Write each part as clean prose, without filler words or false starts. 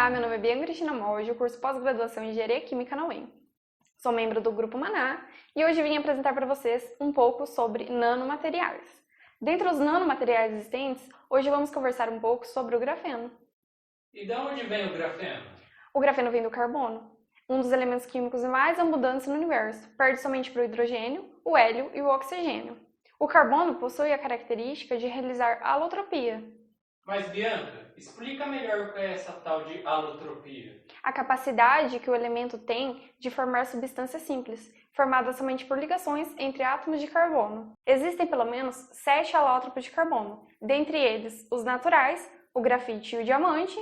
Olá, meu nome é Bianca Cristina Molde, curso pós-graduação em Engenharia Química na UEM. Sou membro do Grupo Maná e hoje vim apresentar para vocês um pouco sobre nanomateriais. Dentre os nanomateriais existentes, hoje vamos conversar um pouco sobre o grafeno. E de onde vem o grafeno? O grafeno vem do carbono, um dos elementos químicos mais abundantes no universo, perde somente para o hidrogênio, o hélio e o oxigênio. O carbono possui a característica de realizar alotropia. Mas Bianca, explica melhor o que é essa tal de alotropia. A capacidade que o elemento tem de formar substâncias simples, formadas somente por ligações entre átomos de carbono. Existem pelo menos 7 alótropos de carbono, dentre eles os naturais, o grafite e o diamante,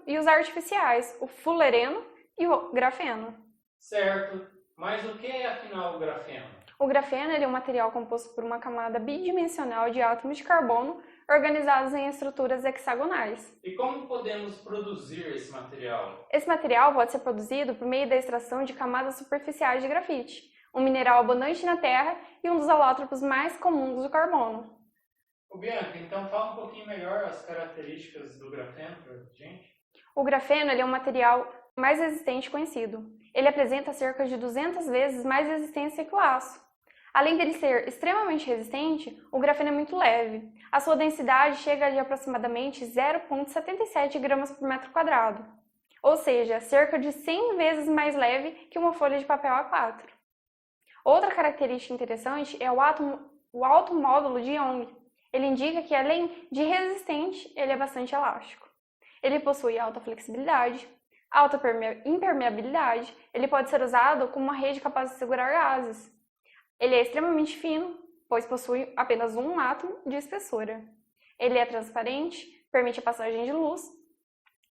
e os artificiais, o fulereno e o grafeno. Certo, mas o que é afinal o grafeno? O grafeno é um material composto por uma camada bidimensional de átomos de carbono organizados em estruturas hexagonais. E como podemos produzir esse material? Esse material pode ser produzido por meio da extração de camadas superficiais de grafite, um mineral abundante na Terra e um dos alótropos mais comuns do carbono. Bianca, então fala um pouquinho melhor as características do grafeno para a gente. O grafeno é o material mais resistente conhecido. Ele apresenta cerca de 200 vezes mais resistência que o aço. Além dele ser extremamente resistente, o grafeno é muito leve. A sua densidade chega a aproximadamente 0,77 gramas por metro quadrado, ou seja, cerca de 100 vezes mais leve que uma folha de papel A4. Outra característica interessante é o alto módulo de Young. Ele indica que, além de resistente, ele é bastante elástico. Ele possui alta flexibilidade, alta impermeabilidade, ele pode ser usado como uma rede capaz de segurar gases. Ele é extremamente fino, pois possui apenas um átomo de espessura. Ele é transparente, permite a passagem de luz,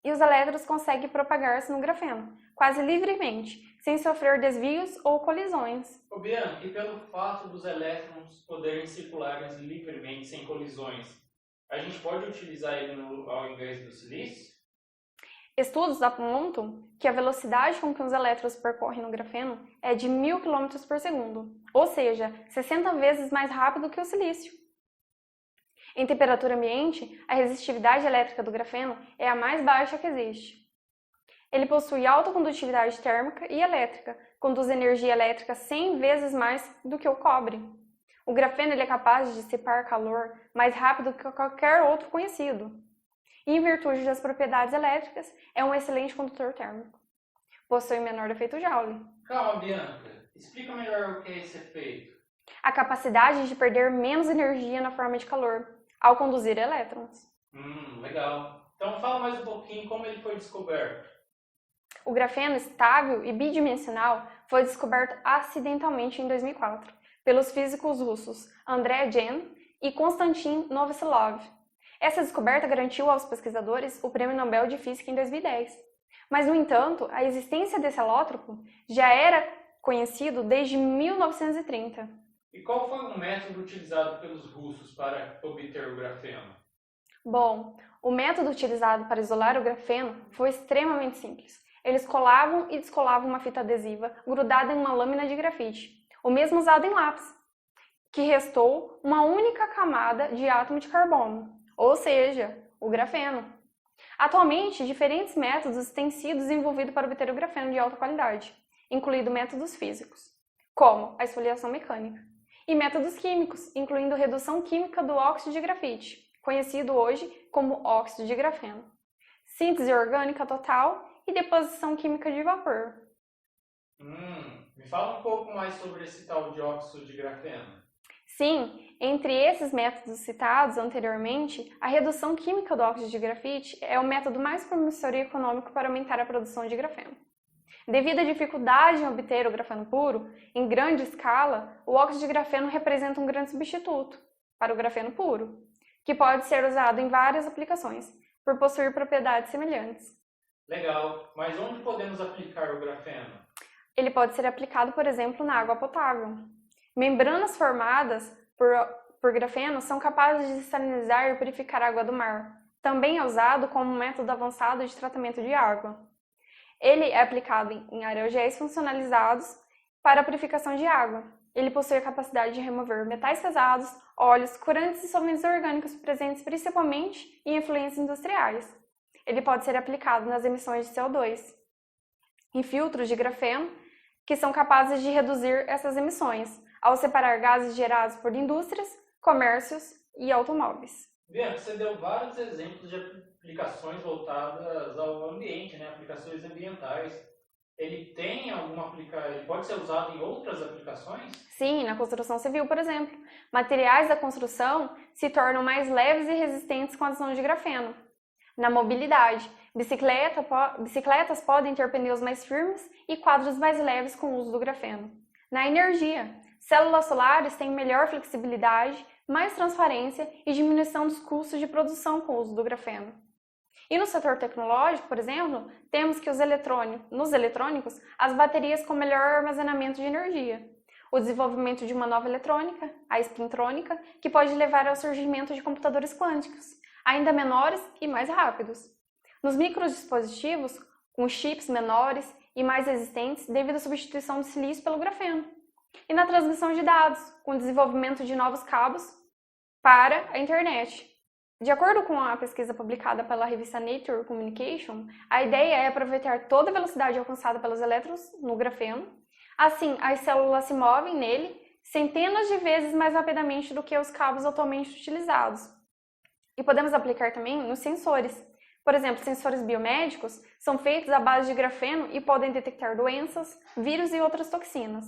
e os elétrons conseguem propagar-se no grafeno, quase livremente, sem sofrer desvios ou colisões. Bianca, e pelo fato dos elétrons poderem circular livremente sem colisões, a gente pode utilizar ele ao invés do silício? Estudos apontam que a velocidade com que os elétrons percorrem no grafeno é de 1000 km por segundo, ou seja, 60 vezes mais rápido que o silício. Em temperatura ambiente, a resistividade elétrica do grafeno é a mais baixa que existe. Ele possui alta condutividade térmica e elétrica, conduz energia elétrica 100 vezes mais do que o cobre. O grafeno é capaz de dissipar calor mais rápido que qualquer outro conhecido. E, em virtude das propriedades elétricas, é um excelente condutor térmico. Possui menor efeito Joule. Calma, Bianca. Explica melhor o que é esse efeito. A capacidade de perder menos energia na forma de calor, ao conduzir elétrons. Legal. Então fala mais um pouquinho como ele foi descoberto. O grafeno estável e bidimensional foi descoberto acidentalmente em 2004 pelos físicos russos Andrei Gen e Konstantin Novoselov. Essa descoberta garantiu aos pesquisadores o Prêmio Nobel de Física em 2010. Mas, no entanto, a existência desse alótropo já era conhecido desde 1930. E qual foi o método utilizado pelos russos para obter o grafeno? Bom, o método utilizado para isolar o grafeno foi extremamente simples. Eles colavam e descolavam uma fita adesiva grudada em uma lâmina de grafite, o mesmo usado em lápis, que restou uma única camada de átomo de carbono, ou seja, o grafeno. Atualmente, diferentes métodos têm sido desenvolvidos para obter o grafeno de alta qualidade, incluindo métodos físicos, como a esfoliação mecânica, e métodos químicos, incluindo redução química do óxido de grafite, conhecido hoje como óxido de grafeno, síntese orgânica total e deposição química de vapor. Me fala um pouco mais sobre esse tal de óxido de grafeno. Sim, entre esses métodos citados anteriormente, a redução química do óxido de grafite é o método mais promissor e econômico para aumentar a produção de grafeno. Devido à dificuldade em obter o grafeno puro, em grande escala, o óxido de grafeno representa um grande substituto para o grafeno puro, que pode ser usado em várias aplicações, por possuir propriedades semelhantes. Legal, mas onde podemos aplicar o grafeno? Ele pode ser aplicado, por exemplo, na água potável. Membranas formadas por grafeno são capazes de salinizar e purificar a água do mar. Também é usado como método avançado de tratamento de água. Ele é aplicado em aerogéis funcionalizados para a purificação de água. Ele possui a capacidade de remover metais pesados, óleos, corantes e solventes orgânicos presentes principalmente em efluentes industriais. ele pode ser aplicado nas emissões de CO2 em filtros de grafeno, que são capazes de reduzir essas emissões, ao separar gases gerados por indústrias, comércios e automóveis. Bianca, você deu vários exemplos de aplicações voltadas ao ambiente, né? Aplicações ambientais. Ele pode ser usado em outras aplicações? Sim, na construção civil, por exemplo. Materiais da construção se tornam mais leves e resistentes com a adição de grafeno. Na mobilidade, bicicletas podem ter pneus mais firmes e quadros mais leves com o uso do grafeno. Na energia, células solares têm melhor flexibilidade, mais transparência e diminuição dos custos de produção com o uso do grafeno. E no setor tecnológico, por exemplo, temos que nos eletrônicos, as baterias com melhor armazenamento de energia. O desenvolvimento de uma nova eletrônica, a espintrônica, que pode levar ao surgimento de computadores quânticos, ainda menores e mais rápidos. Nos microdispositivos, com chips menores e mais resistentes devido à substituição do silício pelo grafeno. E na transmissão de dados, com o desenvolvimento de novos cabos para a internet. De acordo com a pesquisa publicada pela revista Nature Communication, a ideia é aproveitar toda a velocidade alcançada pelos elétrons no grafeno. Assim, as células se movem nele centenas de vezes mais rapidamente do que os cabos atualmente utilizados. E podemos aplicar também nos sensores. Por exemplo, sensores biomédicos são feitos à base de grafeno e podem detectar doenças, vírus e outras toxinas.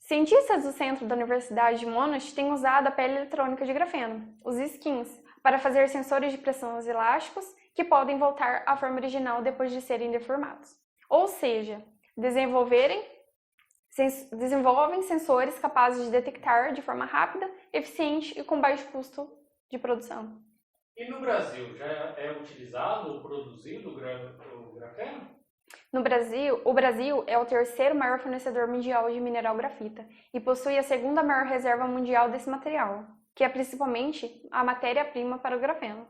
Cientistas do centro da Universidade de Monash têm usado a pele eletrônica de grafeno, os skins, para fazer sensores de pressão elásticos que podem voltar à forma original depois de serem deformados. Ou seja, desenvolvem sensores capazes de detectar de forma rápida, eficiente e com baixo custo de produção. E no Brasil, já é utilizado ou produzido o grafeno? O Brasil é o terceiro maior fornecedor mundial de mineral grafita e possui a segunda maior reserva mundial desse material, que é principalmente a matéria-prima para o grafeno.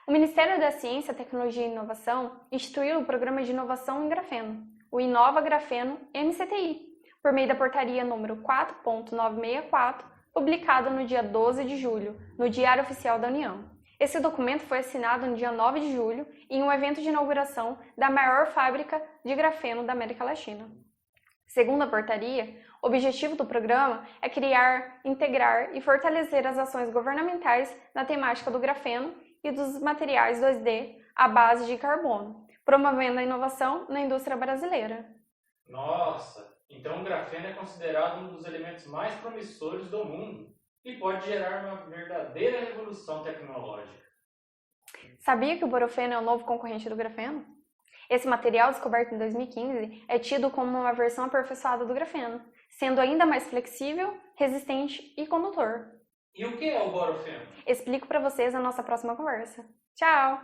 O Ministério da Ciência, Tecnologia e Inovação instituiu o Programa de Inovação em Grafeno, o Inova Grafeno MCTI, por meio da portaria número 4.964, publicada no dia 12 de julho, no Diário Oficial da União. Esse documento foi assinado no dia 9 de julho em um evento de inauguração da maior fábrica de grafeno da América Latina. Segundo a portaria, o objetivo do programa é criar, integrar e fortalecer as ações governamentais na temática do grafeno e dos materiais 2D à base de carbono, promovendo a inovação na indústria brasileira. Nossa, então o grafeno é considerado um dos elementos mais promissores do mundo e pode gerar uma verdadeira revolução tecnológica. Sabia que o borofeno é o novo concorrente do grafeno? Esse material, descoberto em 2015, é tido como uma versão aperfeiçoada do grafeno, sendo ainda mais flexível, resistente e condutor. E o que é o borofeno? Explico para vocês na nossa próxima conversa. Tchau!